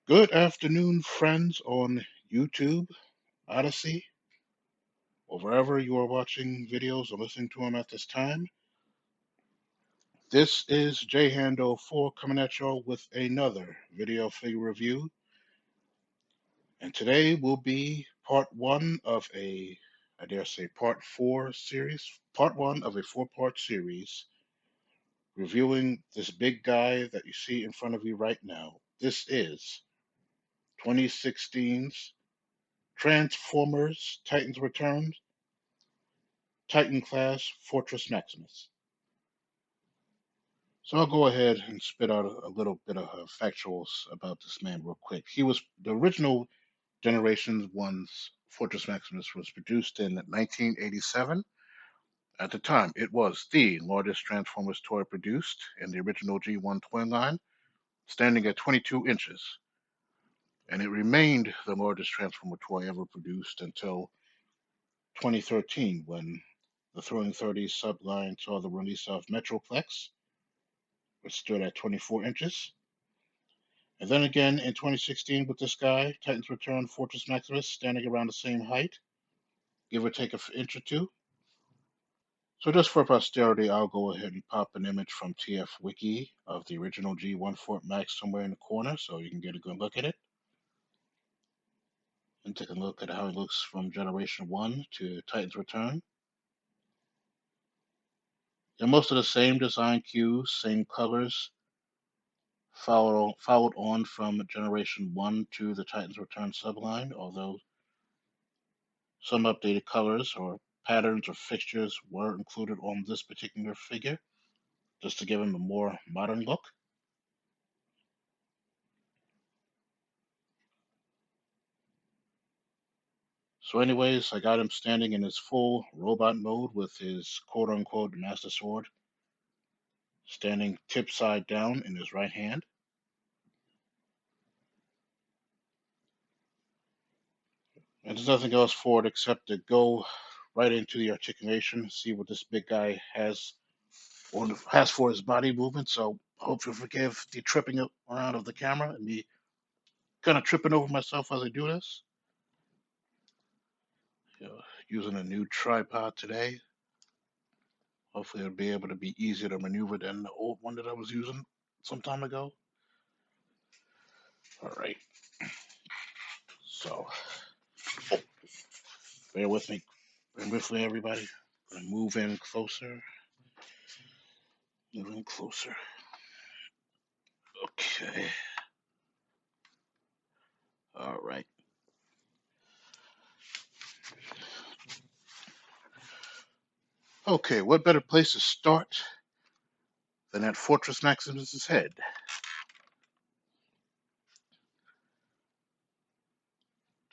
Good afternoon, friends on YouTube, Odyssey, or wherever you are watching videos or listening to them at this time. This is JHando4 coming at y'all with another video figure review. And today will be part one of I dare say, part four series, part one of a four-part series reviewing this big guy that you see in front of you right now. This is 2016's Transformers Titans Return Titan class Fortress Maximus. So I'll go ahead and spit out a little bit of factuals about this man real quick. He was the original Generation 1's Fortress Maximus was produced in 1987. At the time, it was the largest Transformers toy produced in the original G1 toy line, standing at 22 inches. And it remained the largest Transformer toy ever produced until 2013, when the Throwing 30 subline saw the release of Metroplex, which stood at 24 inches. And then again in 2016 with this guy, Titans Return Fortress Maximus, standing around the same height, give or take an inch or two. So just for posterity, I'll go ahead and pop an image from TF Wiki of the original G1 Fort Max somewhere in the corner so you can get a good look at it. And take a look at how it looks from Generation 1 to Titans Return. They're most of the same design cues, same colors, followed on from Generation 1 to the Titans Return subline, although some updated colors or patterns or fixtures were included on this particular figure, just to give him a more modern look. So anyways, I got him standing in his full robot mode with his quote-unquote Master Sword standing tip side down in his right hand. And there's nothing else for it except to go right into the articulation, see what this big guy has for his body movement. So hope you forgive the tripping around of the camera and me kind of tripping over myself as I do this. Using a new tripod today. Hopefully it'll be able to be easier to maneuver than the old one that I was using some time ago. All right. So bear with me. Bear with me, everybody. I'm gonna move in closer. Move in closer. Okay. All right. Okay, what better place to start than at Fortress Maximus's head?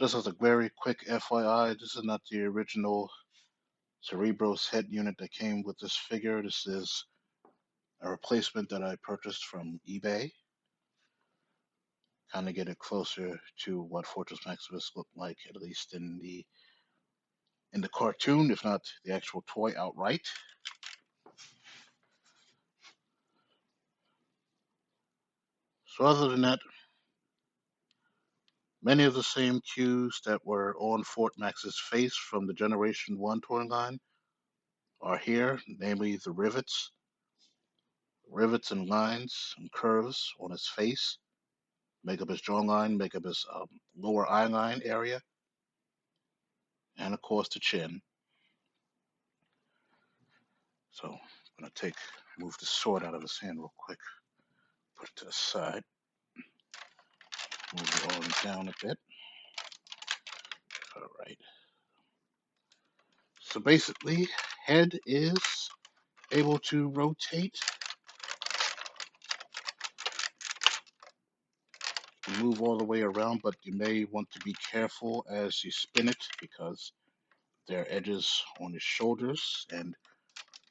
Just as a very quick FYI, this is not the original Cerebros head unit that came with this figure. This is a replacement that I purchased from eBay. Kind of get it closer to what Fortress Maximus looked like, at least in the cartoon, if not the actual toy outright. So other than that, many of the same cues that were on Fort Max's face from the Generation 1 toy line are here, namely the rivets and lines and curves on his face, make up his jawline, make up his lower eye line area, and of course the chin. So I'm going to move the sword out of his hand real quick, put it to the side, move the arm down a bit. All right. So basically, head is able to rotate, move all the way around, but you may want to be careful as you spin it because there are edges on his shoulders and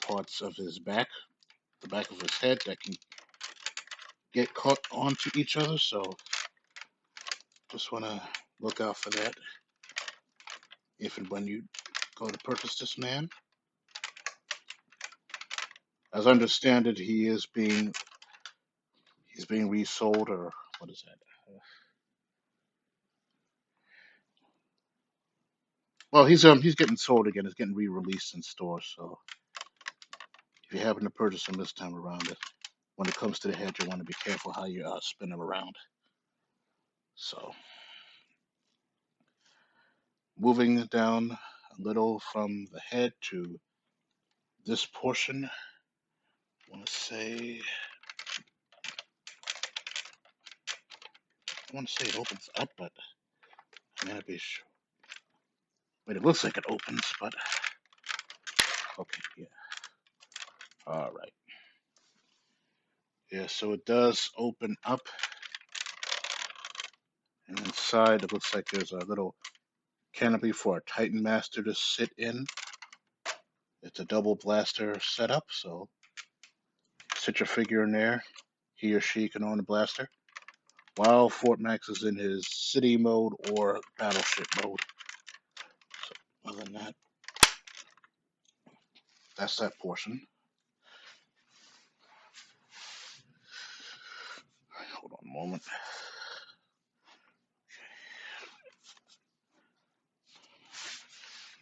parts of his back, the back of his head that can get caught onto each other. So just want to look out for that if and when you go to purchase this man. As I understand it, he's being resold, or what is that? Well, he's getting sold again. It's getting re-released in stores. So if you happen to purchase him this time around, when it comes to the head, you want to be careful how you spin him around. So moving down a little from the head to this portion, I want to say it opens up, but I may not be sure. Wait, it looks like it opens, but okay, yeah. All right. Yeah, so it does open up, and inside it looks like there's a little canopy for a Titan Master to sit in. It's a double blaster setup, so sit your figure in there. He or she can own the blaster, while Fort Max is in his city mode or battleship mode. So other than that, that's that portion. Hold on a moment.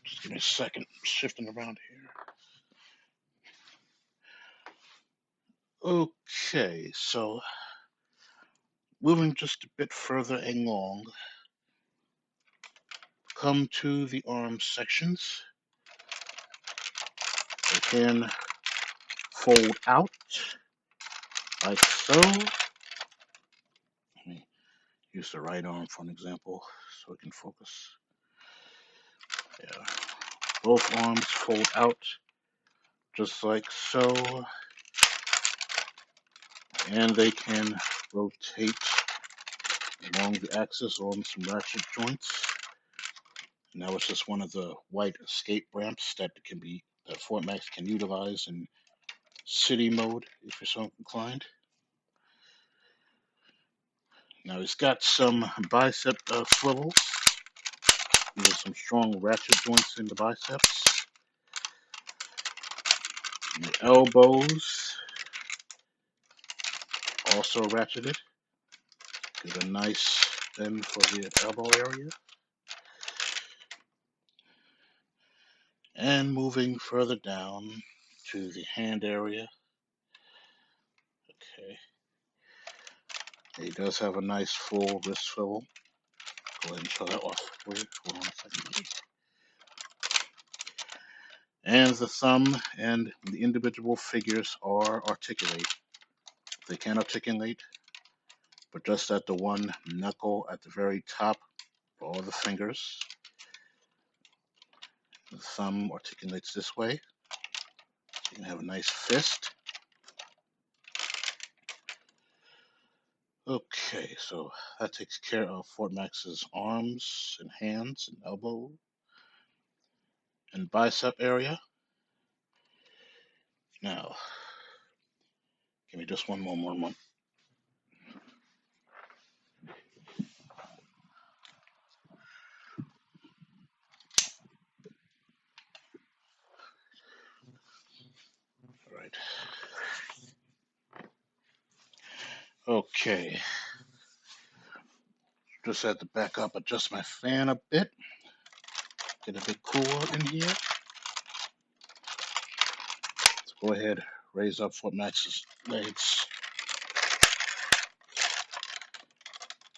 Just give me a second. Shifting around here. Okay, so moving just a bit further along, come to the arm sections. They can fold out like so. Let me use the right arm for an example so we can focus. Yeah, both arms fold out just like so, and they can rotate along the axis on some ratchet joints. Now it's just one of the white escape ramps that Fort Max can utilize in city mode if you're so inclined. Now he's got some bicep swivels. There's some strong ratchet joints in the biceps. And the elbows also ratcheted. Give a nice bend for the elbow area. And moving further down to the hand area. Okay. He does have a nice full wrist swivel. Go ahead and show that off for you. Hold on a second, please. And the thumb and the individual figures are articulate. They can articulate, but just at the one knuckle at the very top for all the fingers. The thumb articulates this way. So you can have a nice fist. Okay, so that takes care of Fort Max's arms and hands and elbow and bicep area. Now, give me just one more moment. All right. Okay. Just had to back up, adjust my fan a bit. Get a bit cooler in here. Let's go ahead, raise up Fort Max's legs.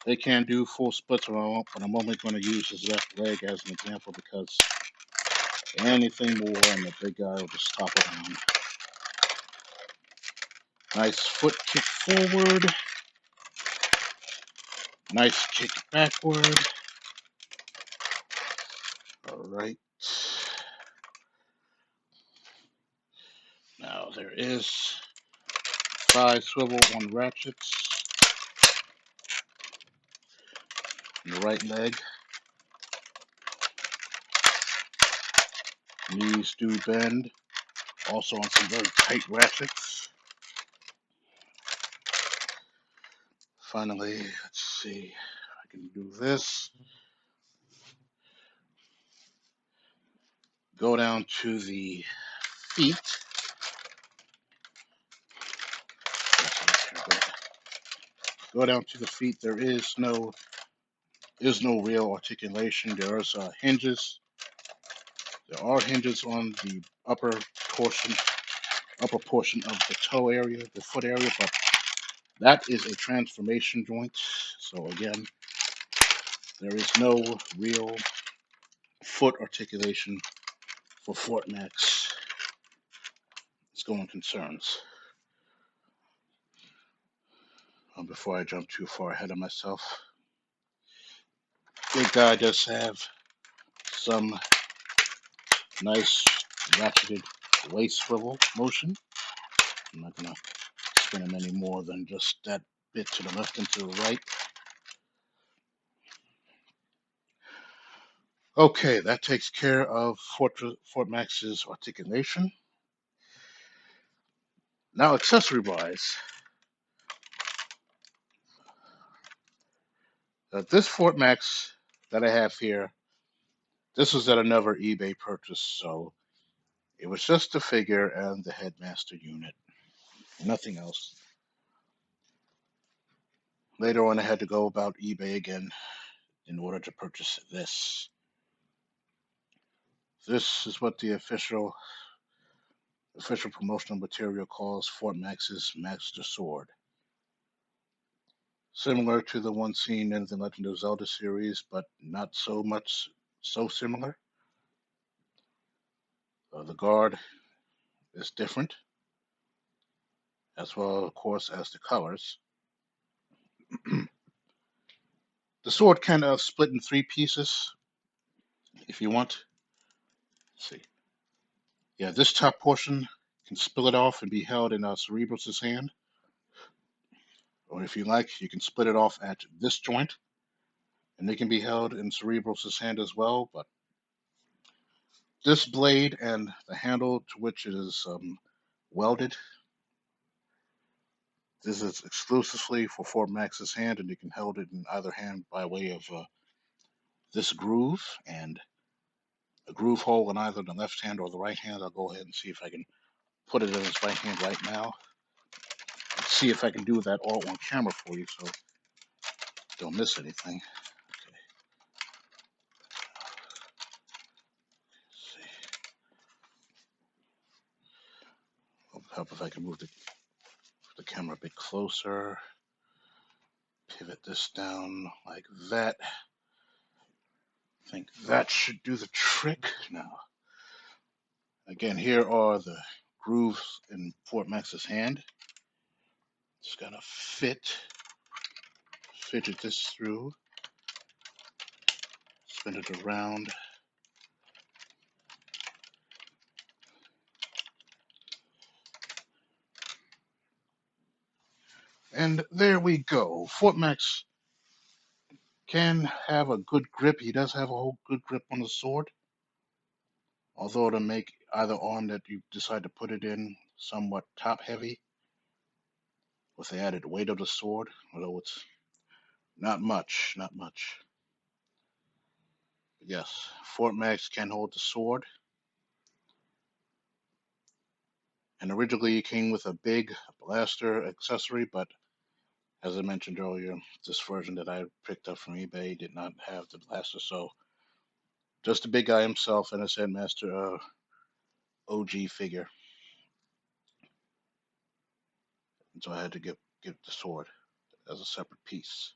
They can do full splits, but I'm only going to use his left leg as an example because anything more and the big guy will just stop it on. Nice foot kick forward. Nice kick backward. All right. Now there is side swivel on ratchets in the right leg. Knees do bend. Also on some very tight ratchets. Finally, let's see. I can do this. Go down to the feet. Go down to the feet. There is no real articulation. There's hinges There are hinges on the portion, upper portion of the toe area, the foot area, but that is a transformation joint. So again, there is no real foot articulation for Fort Max. It's going concerns. Before I jump too far ahead of myself, big guy does have some nice ratcheted waist swivel motion. I'm not gonna spin him any more than just that bit to the left and to the right. Okay, that takes care of Fort Max's articulation. Now, accessory wise, this Fort Max that I have here, this was at another eBay purchase, so it was just the figure and the headmaster unit, nothing else. Later on, I had to go about eBay again in order to purchase this. This is what the official promotional material calls Fort Max's Master Sword. Similar to the one seen in the Legend of Zelda series, but not so similar. The guard is different, as well, of course, as the colors. The sword can split in three pieces if you want. Let's see. Yeah, this top portion can split off and be held in Cerebros's hand. Or if you like, you can split it off at this joint, and they can be held in Cerebros's hand as well. But this blade and the handle to which it is welded, this is exclusively for Fort Max's hand, and you can hold it in either hand by way of this groove and a groove hole in either the left hand or the right hand. I'll go ahead and see if I can put it in his right hand right now. See if I can do that all on camera for you so don't miss anything. Okay. Let's see. I'll help if I can move the camera a bit closer. Pivot this down like that. I think that should do the trick. Now, again, here are the grooves in Fort Max's hand. Just gotta fidget this through, spin it around. And there we go. Fort Max can have a good grip. He does have a whole good grip on the sword. Although to make either arm that you decide to put it in somewhat top heavy with the added weight of the sword, although it's not much, not much. But yes, Fort Max can hold the sword. And originally it came with a big blaster accessory, but as I mentioned earlier, this version that I picked up from eBay did not have the blaster, so just the big guy himself and his headmaster OG figure. And so I had to get the sword as a separate piece.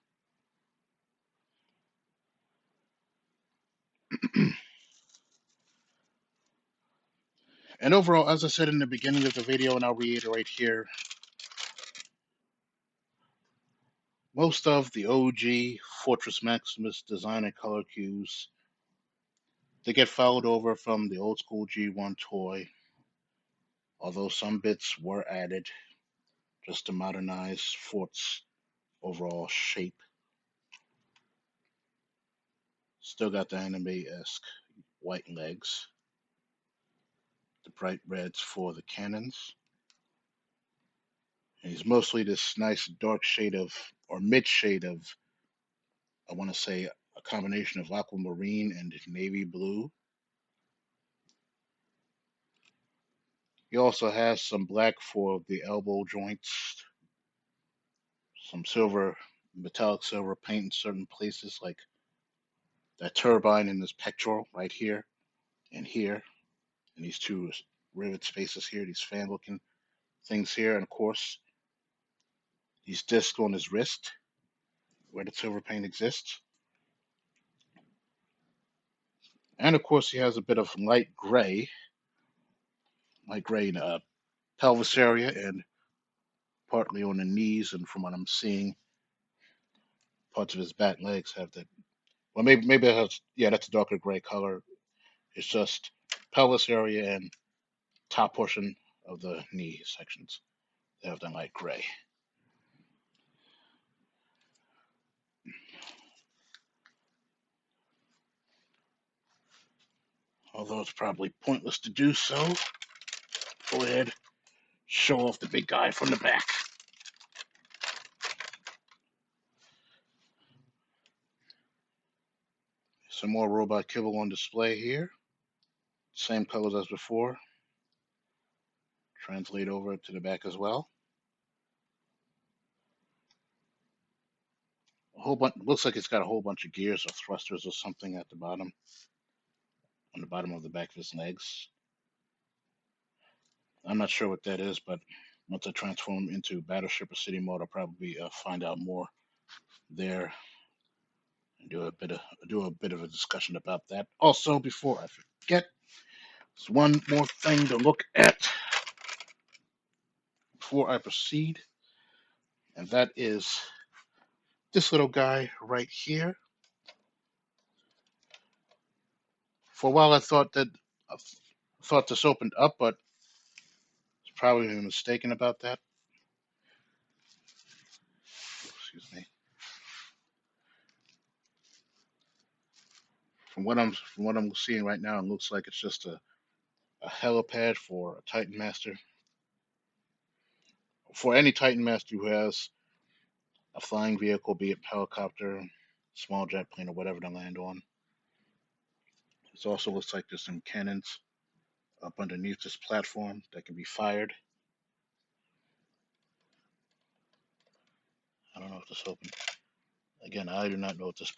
And overall, as I said in the beginning of the video, and I'll reiterate here, most of the OG Fortress Maximus design and color cues, they get followed over from the old school G1 toy, although some bits were added just to modernize Fort's overall shape. Still got the anime-esque white legs, the bright reds for the cannons. And he's mostly this nice dark shade of, or mid shade of, I want to say a combination of aquamarine and navy blue. He also has some black for the elbow joints, some silver, metallic silver paint in certain places, like that turbine in this pectoral right here. and here, and these two rivet spaces here, these fan looking things here, and of course, these discs on his wrist where the silver paint exists. And of course, he has a bit of light gray in the pelvis area and partly on the knees. And from what I'm seeing, parts of his back legs have that. Well, maybe it has. Yeah, that's a darker gray color. It's just pelvis area and top portion of the knee sections. They have that light gray. Although it's probably pointless to do so. Go ahead, show off the big guy from the back. Some more robot kibble on display here. Same colors as before. Translate over to the back as well. A whole bunch. Looks like it's got a whole bunch of gears or thrusters or something at the bottom, on the bottom of the back of his legs. I'm not sure what that is, but once I transform into Battleship or City mode, I'll probably find out more there and do a bit of a discussion about that. Also, before I forget, there's one more thing to look at before I proceed, and that is this little guy right here. For a while, I thought this opened up, but it's probably mistaken about that. Excuse me. From what I'm seeing right now, it looks like it's just a helipad for a Titan Master, for any Titan Master who has a flying vehicle, be it helicopter, small jet plane, or whatever to land on. It also looks like there's some cannons up underneath this platform that can be fired. I don't know if this opens. Again, I do not know if this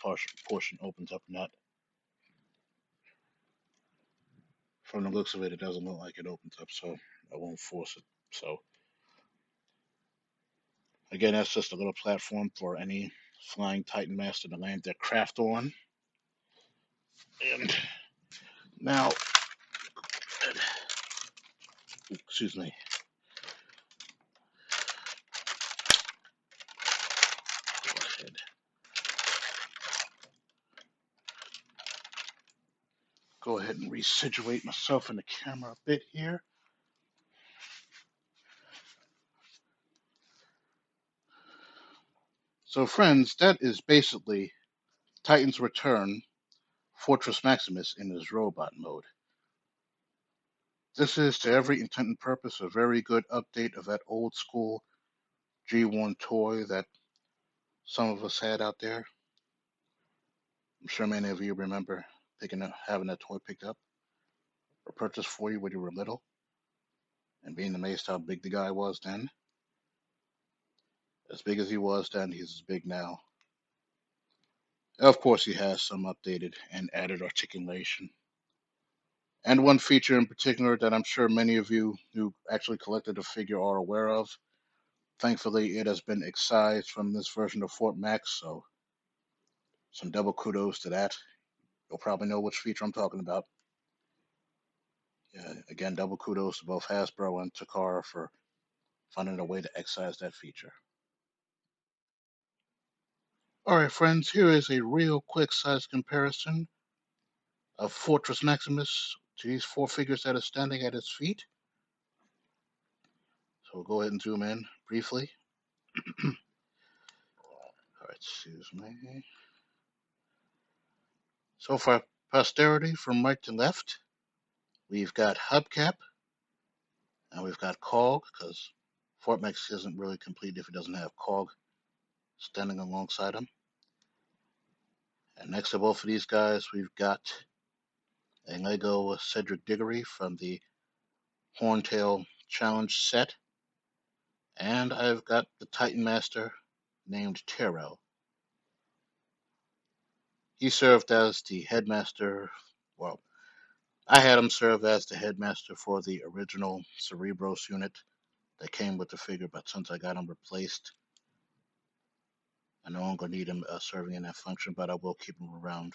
portion opens up or not. From the looks of it, it doesn't look like it opens up, so I won't force it. So, again, that's just a little platform for any flying Titan Master to land their craft on. And now, excuse me. Go ahead. Go ahead and resituate myself in the camera a bit here. So, friends, that is basically Titans Return Fortress Maximus in his robot mode. This is, to every intent and purpose, a very good update of that old school G1 toy that some of us had out there. I'm sure many of you remember having that toy picked up or purchased for you when you were little and being amazed how big the guy was then. As big as he was then, he's as big now. Of course, he has some updated and added articulation. And one feature in particular that I'm sure many of you who actually collected the figure are aware of. Thankfully, it has been excised from this version of Fort Max, so some double kudos to that. You'll probably know which feature I'm talking about. Again, double kudos to both Hasbro and Takara for finding a way to excise that feature. All right, friends, here is a real quick size comparison of Fortress Maximus to these four figures that are standing at its feet. So we'll go ahead and zoom in briefly. All right, excuse me. So for posterity, from right to left, we've got Hubcap, and we've got Cog, because Fort Max isn't really complete if it doesn't have Cog standing alongside him. And next to both of these guys, we've got a Lego Cedric Diggory from the Horntail Challenge set. And I've got the Titan Master named Tero. He served as the headmaster, well, I had him serve as the headmaster for the original Cerebros unit that came with the figure, but since I got him replaced, I no longer need him serving in that function, but I will keep him around.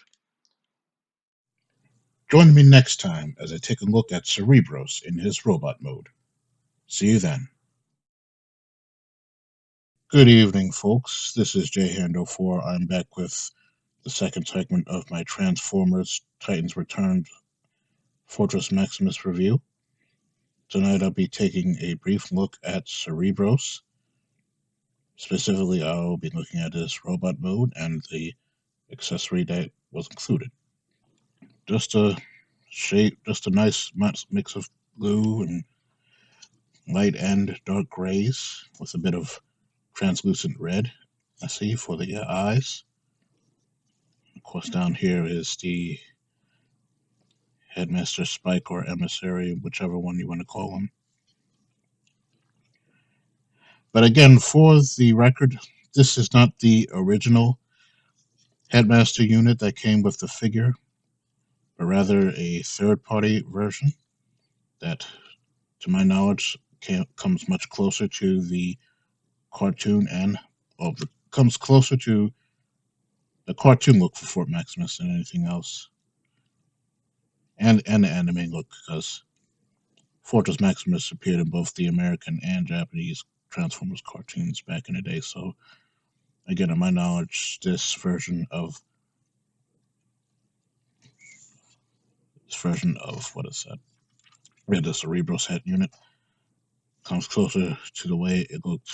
Join me next time as I take a look at Cerebros in his robot mode. See you then. Good evening, folks. This is J-Hand04. I'm back with the second segment of my Transformers Titans Return Fortress Maximus review. Tonight I'll be taking a brief look at Cerebros. Specifically, I'll be looking at his robot mode and the accessory that was included. Just a just a nice mix of blue and light and dark grays with a bit of translucent red, I see, for the eyes. Of course, down here is the Headmaster Spike or Emissary, whichever one you want to call him. But again, for the record, this is not the original Headmaster unit that came with the figure, but rather a third-party version that, to my knowledge, comes much closer to the cartoon and comes closer to the cartoon look for Fort Maximus than anything else, and the anime look, because Fortress Maximus appeared in both the American and Japanese Transformers cartoons back in the day. So again, to my knowledge, this version of what is that? Yeah, the Cerebros head unit comes closer to the way it looked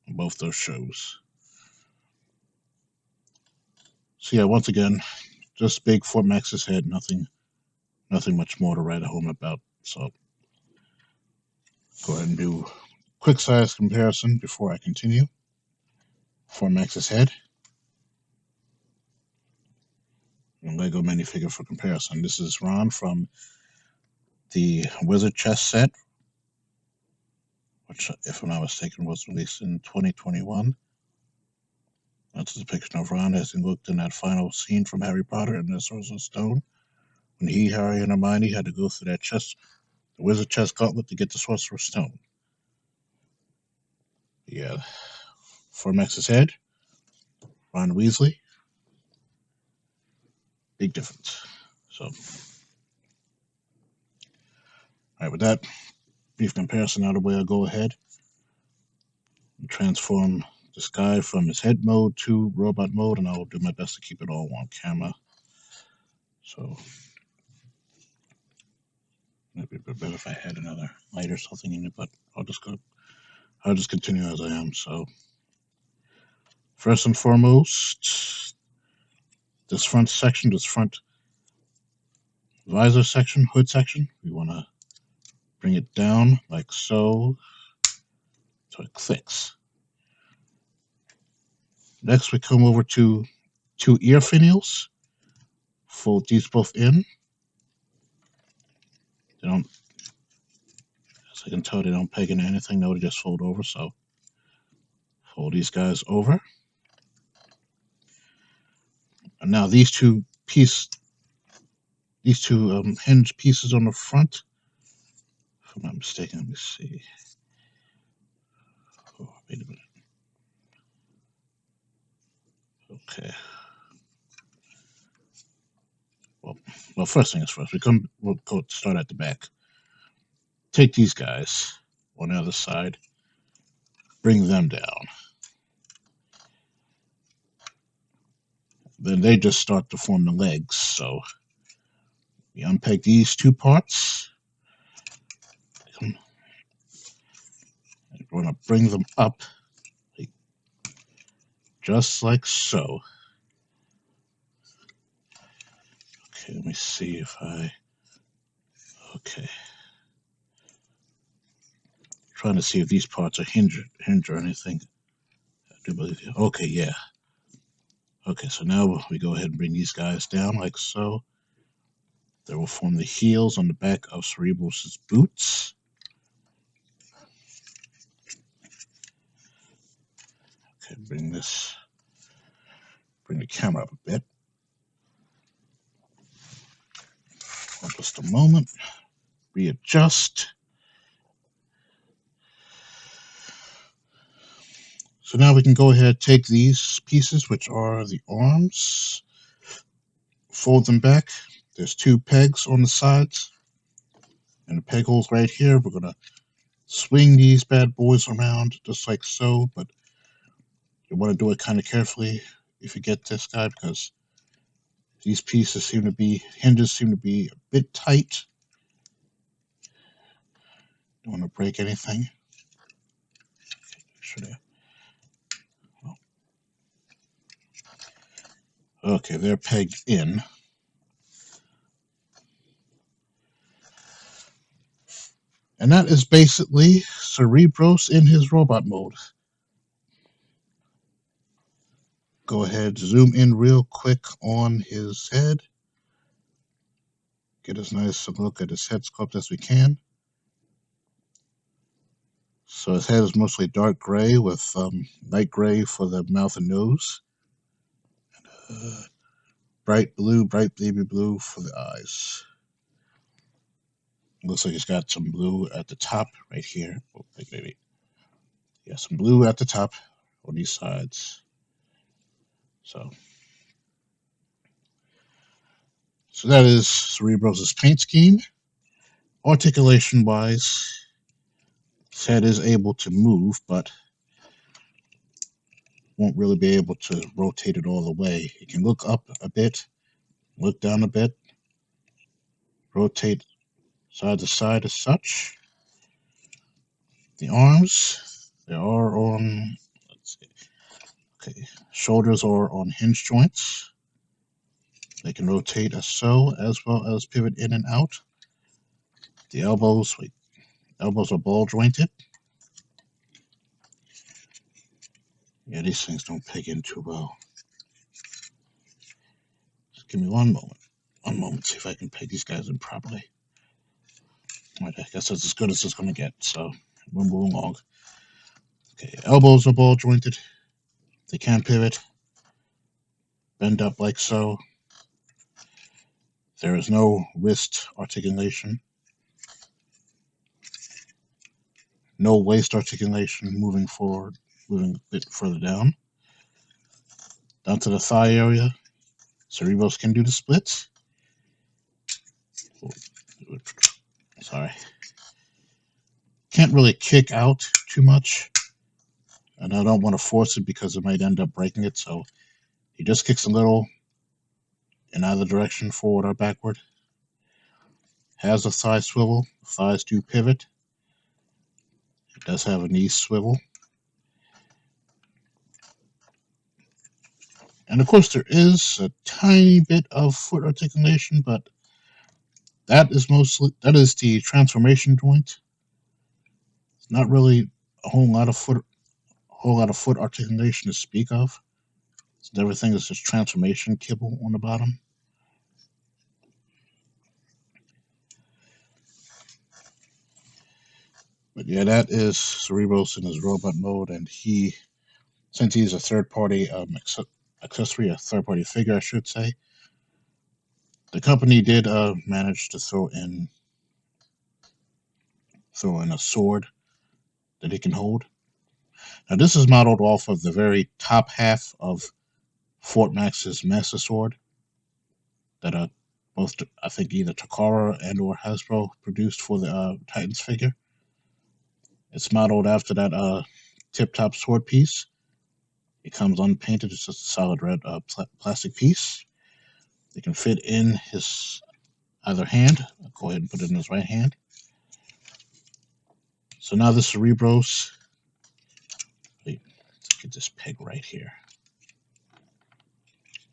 in both those shows. So yeah, once again, just big Fort Max's head, nothing much more to write home about. So go ahead and do a quick size comparison before I continue. Fort Max's head and Lego minifigure for comparison. This is Ron from the Wizard Chess set, which, if I'm not mistaken, was released in 2021. That's a depiction of Ron as he looked in that final scene from Harry Potter and the Sorcerer's Stone, when he, Harry, and Hermione had to go through the Wizard Chess Gauntlet to get the Sorcerer's Stone. Yeah, for Max's head, Ron Weasley, big difference. So, all right, with that brief comparison out of the way, I'll go ahead and transform this guy from his head mode to robot mode, and I'll do my best to keep it all on camera. So, it'd be better if I had another light or something in it, but I'll just continue as I am. So, first and foremost, this front visor section, hood section, we want to bring it down like so it clicks. Next, we come over to two ear finials, fold these both in. They don't, as I can tell, they don't peg into anything. No, they just fold over. So fold these guys over. And now these two hinge pieces on the front, if I'm not mistaken, let me see. Oh, wait a minute. Okay. Well, first thing is first. We'll go start at the back. Take these guys on the other side, bring them down. Then they just start to form the legs. So we unpeg these two parts. We're going to bring them up just like so. Okay, let me see if okay. Trying to see if these parts are hinge or anything. I do believe you. Okay, yeah. Okay, so now we go ahead and bring these guys down like so. They will form the heels on the back of Cerebros' boots. Okay, bring the camera up a bit. Just a moment. Readjust. So now we can go ahead and take these pieces, which are the arms, fold them back. There's 2 pegs on the sides and the peg holes right here. We're going to swing these bad boys around just like so, but you want to do it kind of carefully if you get this guy, because these pieces hinges seem to be a bit tight. Don't want to break anything. Okay, they're pegged in. And that is basically Cerebros in his robot mode. Go ahead, zoom in real quick on his head. Get as nice a look at his head sculpt as we can. So his head is mostly dark gray with light gray for the mouth and nose. Bright baby blue for the eyes. Looks like he's got some blue at the top right here. Oh, wait. Yeah, some blue at the top on these sides. So that is Cerebros' paint scheme. Articulation-wise, his head is able to move, but won't really be able to rotate it all the way. It can look up a bit, look down a bit, rotate side to side as such. The arms, they are on, let's see, okay, shoulders are on hinge joints. They can rotate as so, as well as pivot in and out. The elbows are ball jointed. Yeah, these things don't peg in too well. Just give me one moment. One moment, see if I can peg these guys in properly. All right, I guess that's as good as it's going to get, so we're moving along. Okay, elbows are ball jointed. They can pivot, bend up like so. There is no wrist articulation. No waist articulation moving forward, moving a bit further down. Down to the thigh area. Cerebros can do the splits. Sorry. Can't really kick out too much. And I don't want to force it because it might end up breaking it. So he just kicks a little in either direction, forward or backward. Has a thigh swivel. Thighs do pivot. It does have a knee swivel. And of course, there is a tiny bit of foot articulation, but that is the transformation joint. It's not really a whole lot of foot articulation to speak of. So everything is just transformation kibble on the bottom. But yeah, that is Cerebros in his robot mode, and since he's a third-party accessory, a third-party figure, I should say, the company did manage to throw in a sword that he can hold. Now, this is modeled off of the very top half of Fort Max's Master Sword that both, I think, either Takara and or Hasbro produced for the Titans figure. It's modeled after that tip-top sword piece. It comes unpainted. It's just a solid red plastic piece. It can fit in his either hand. I'll go ahead and put it in his right hand. So now the Cerebros. Wait, let's get this peg right here.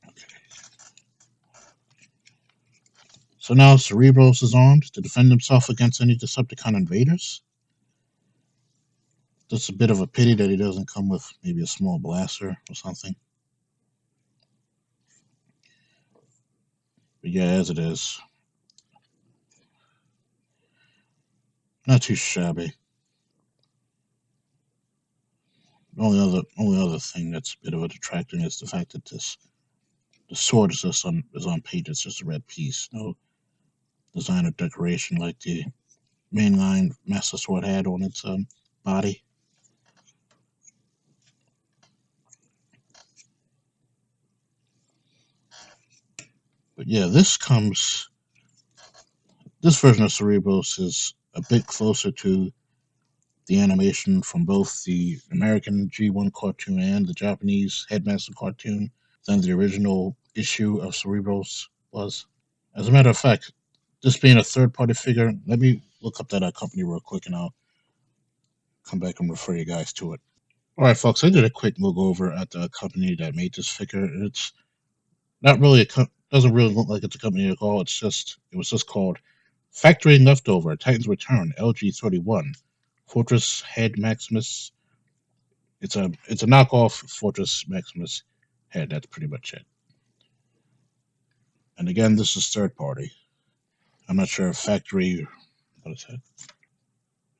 Okay. So now Cerebros is armed to defend himself against any Decepticon invaders. Just a bit of a pity that he doesn't come with maybe a small blaster or something. But yeah, as it is, not too shabby. The only other thing that's a bit of a detracting is the fact that the sword is just on paint. It's just a red piece. design or decoration like the mainline Master Sword had on its body. But yeah, this version of Cerebros is a bit closer to the animation from both the American G1 cartoon and the Japanese Headmaster cartoon than the original issue of Cerebros was. As a matter of fact, this being a third party figure, let me look up that company real quick and I'll come back and refer you guys to it. All right, folks, I did a quick look over at the company that made this figure. It's not really doesn't really look like it's a company at all. It was just called Factory Leftover Titans Return LG31 Fortress Head Maximus. It's a knockoff Fortress Maximus head. That's pretty much it. And again, this is third party. I'm not sure if factory what is that?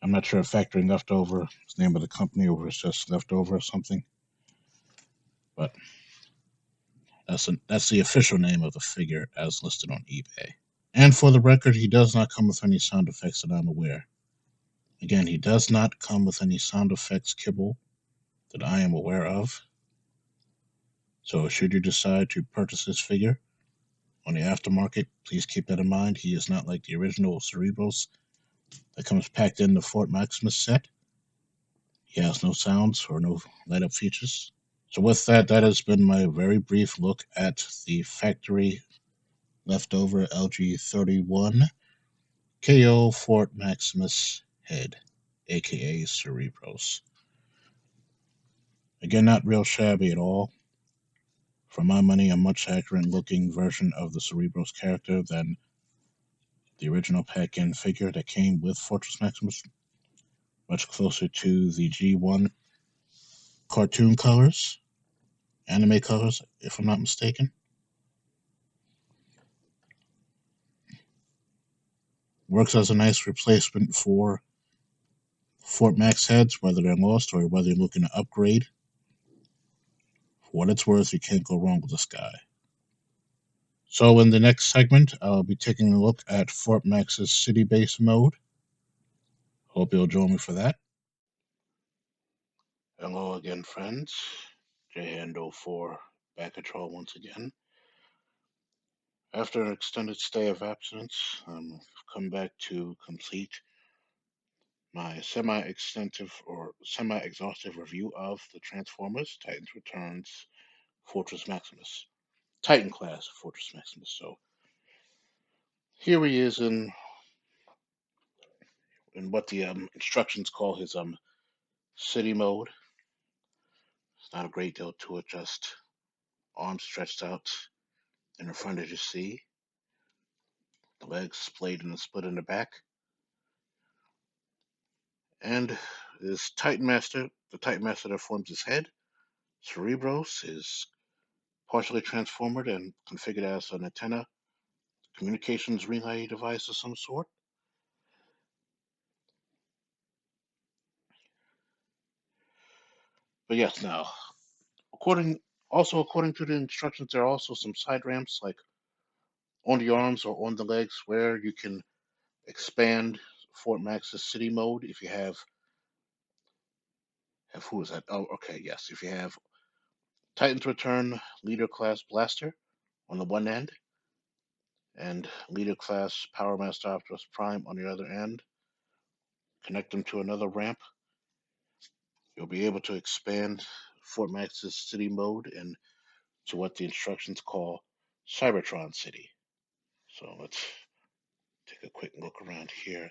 I'm not sure if factory leftover is the name of the company or if it's just leftover or something. But that's the official name of the figure as listed on eBay. And for the record, he does not come with any sound effects that I'm aware. Again, he does not come with any sound effects kibble that I am aware of. So, should you decide to purchase this figure on the aftermarket, please keep that in mind. He is not like the original Cerebros that comes packed in the Fort Maximus set. He has no sounds or no light up features. So, with that, that has been my very brief look at the factory leftover LG31 KO Fort Maximus head, aka Cerebros. Again, not real shabby at all. For my money, a much accurate looking version of the Cerebros character than the original pack in figure that came with Fortress Maximus, much closer to the G1 cartoon colors, anime colors, if I'm not mistaken. Works as a nice replacement for Fort Max heads, whether they're lost or whether you're looking to upgrade. For what it's worth, you can't go wrong with this guy. So, in the next segment, I'll be taking a look at Fort Max's city base mode. Hope you'll join me for that. Hello again, friends. JHando4 back at y'all once again. After an extended stay of absence, I've come back to complete my semi-extensive or semi-exhaustive review of the Transformers Titans Returns Fortress Maximus, Titan class Fortress Maximus. So here he is in what the instructions call his city mode. It's not a great deal to it, just arms stretched out in the front as you see, the legs splayed and split in the back, and his Titan Master, the Titan Master that forms his head, Cerebros, is partially transformed and configured as an antenna communications relay device of some sort. But yes, now according to the instructions, there are also some side ramps like on the arms or on the legs where you can expand Fort Max's city mode if you have who is that? Oh, okay, yes. If you have Titans Return Leader Class Blaster on the one end and Leader Class Power Master Optimus Prime on the other end, connect them to another ramp, you'll be able to expand Fort Max's city mode and to what the instructions call Cybertron City. So let's take a quick look around here,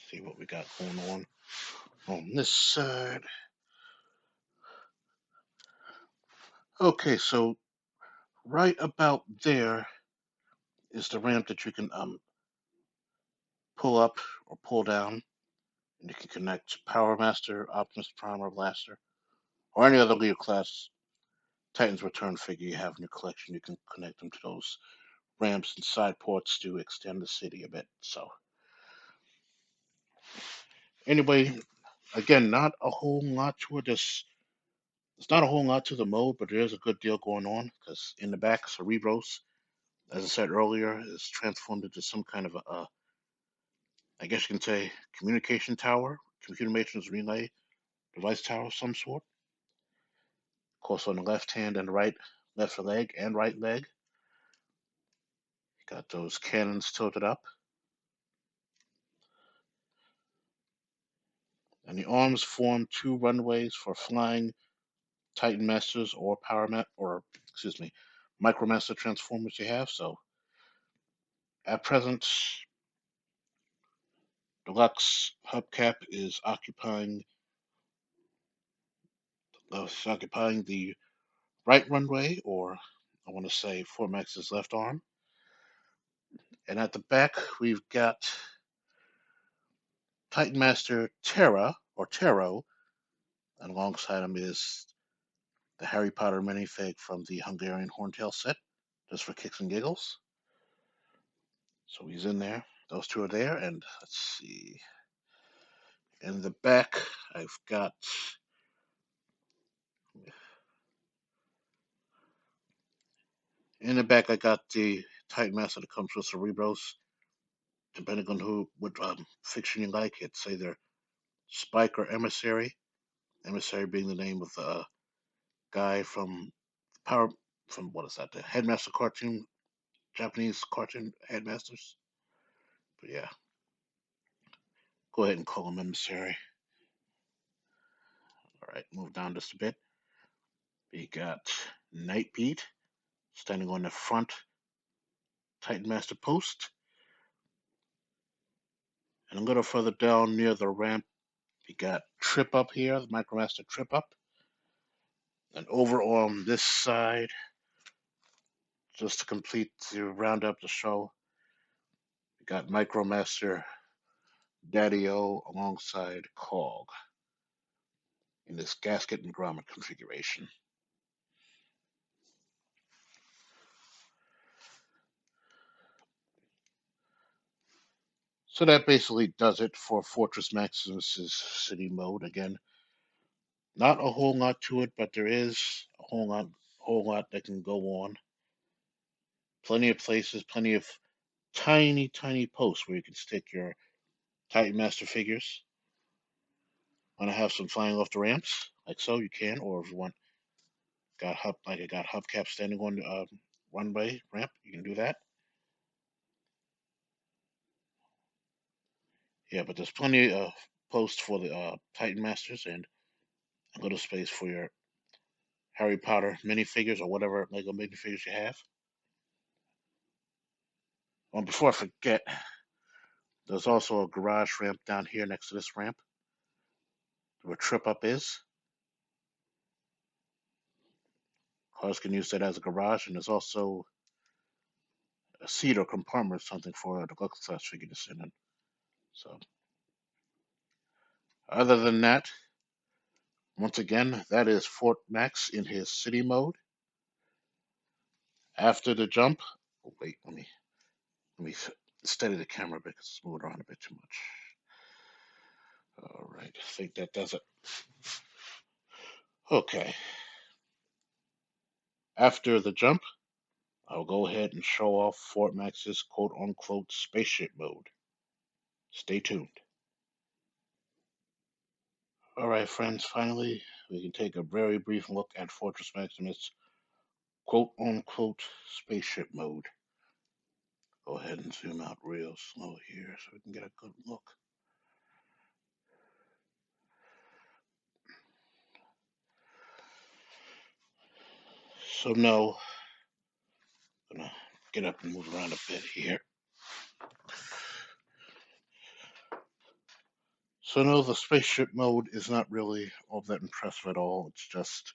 see what we got going on this side. Okay, so right about there is the ramp that you can pull up or pull down, and you can connect Power Master, Optimus Prime, or Blaster, or any other Leader class Titans Return figure you have in your collection. You can connect them to those ramps and side ports to extend the city a bit. So anyway, again, not a whole lot to it. It's not a whole lot to the mode, but there's a good deal going on because in the back, Cerebros as I said earlier, is transformed into some kind of I guess you can say, communication tower, communications relay device tower of some sort. Of course, on the left hand and right, left leg and right leg, got those cannons tilted up, and the arms form two runways for flying Titan Masters or excuse me, Micromaster transformers you have. So at present, Deluxe Hubcap is occupying the right runway, or I want to say Fort Max's left arm. And at the back, we've got Titan Master Terra, or Taro, and alongside him is the Harry Potter minifig from the Hungarian Horntail set, just for kicks and giggles. So he's in there. Those two are there, and let's see. In the back, I've got I got the Titan Master that comes with Cerebros. Depending on what fiction you like, it's either Spike or Emissary. Emissary being the name of the guy from Power from what is that? The Headmaster cartoon, Japanese cartoon headmasters. But yeah, go ahead and call him Emissary. All right, move down just a bit. We got Nightbeat standing on the front Titan Master post. And a little further down near the ramp, we got Trip Up here, the Micromaster Trip Up. And over on this side, just to round up the show, we got Micromaster Daddy-O alongside Cog in this gasket and grommet configuration. So that basically does it for Fortress Maximus's city mode. Again, not a whole lot to it, but there is a whole lot that can go on. Plenty of places, plenty of tiny, tiny posts where you can stick your Titan Master figures. Want to have some flying off the ramps, like so, you can. Or if you want, I got hubcap standing on the runway ramp, you can do that. Yeah, but there's plenty of posts for the Titan Masters and a little space for your Harry Potter minifigures or whatever Lego minifigures you have. Before I forget, there's also a garage ramp down here next to this ramp where Trip Up is. Cars can use that as a garage, and there's also a seat or compartment or something for the deluxe class figure to sit in. So, other than that, once again, that is Fort Max in his city mode. After the jump, oh, wait, let me steady the camera because it's moving around a bit too much. All right, I think that does it. Okay. After the jump, I'll go ahead and show off Fort Max's quote unquote spaceship mode. Stay tuned. All right, friends, finally, we can take a very brief look at Fortress Maximus quote unquote spaceship mode. Go ahead and zoom out real slow here so we can get a good look. So, no, I'm gonna get up and move around a bit here. So, no, the spaceship mode is not really all that impressive at all. It's just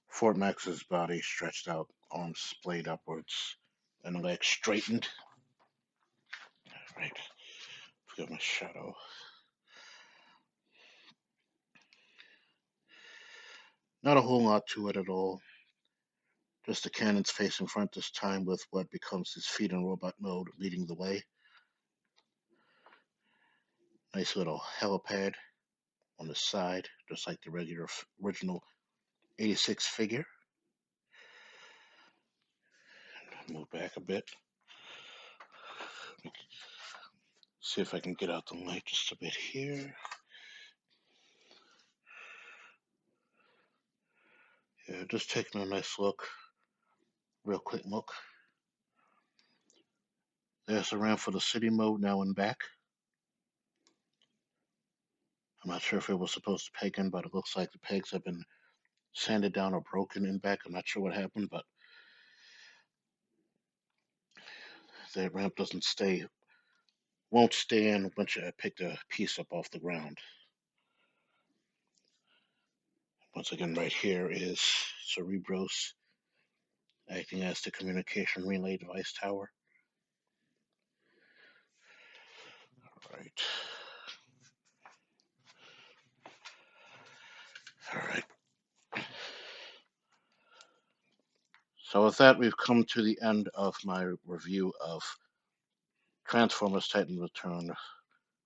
Fort Max's body stretched out, arms splayed upwards, and legs straightened. All right, forgot my shadow. Not a whole lot to it at all. Just the cannons facing front this time with what becomes his feet in robot mode leading the way. Nice little helipad on the side, just like the regular original 86 figure. Move back a bit. See if I can get out the light just a bit here. Yeah, just taking a nice look, real quick look. There's the ramp for the city mode now and back. I'm not sure if it was supposed to peg in, but it looks like the pegs have been sanded down or broken in back. I'm not sure what happened, but the ramp won't stay in once you pick the piece up off the ground. Once again, right here is Cerebros acting as the communication relay device tower. Right. All right. So with that, we've come to the end of my review of Transformers Titan Return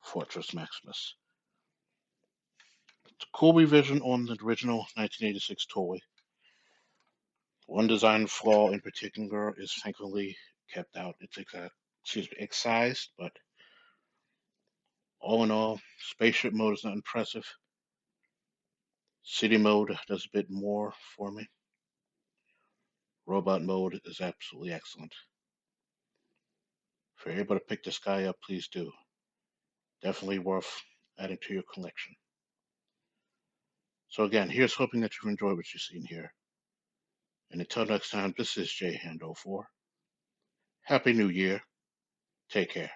Fortress Maximus. It's a cool revision on the original 1986 toy. One design flaw in particular is thankfully kept out. It's excised, but all in all, spaceship mode is not impressive. City mode does a bit more for me. Robot mode is absolutely excellent. If you're able to pick this guy up, please do. Definitely worth adding to your collection. So again, here's hoping that you've enjoyed what you've seen here. And until next time, this is Jay Hando 4. Happy New Year. Take care.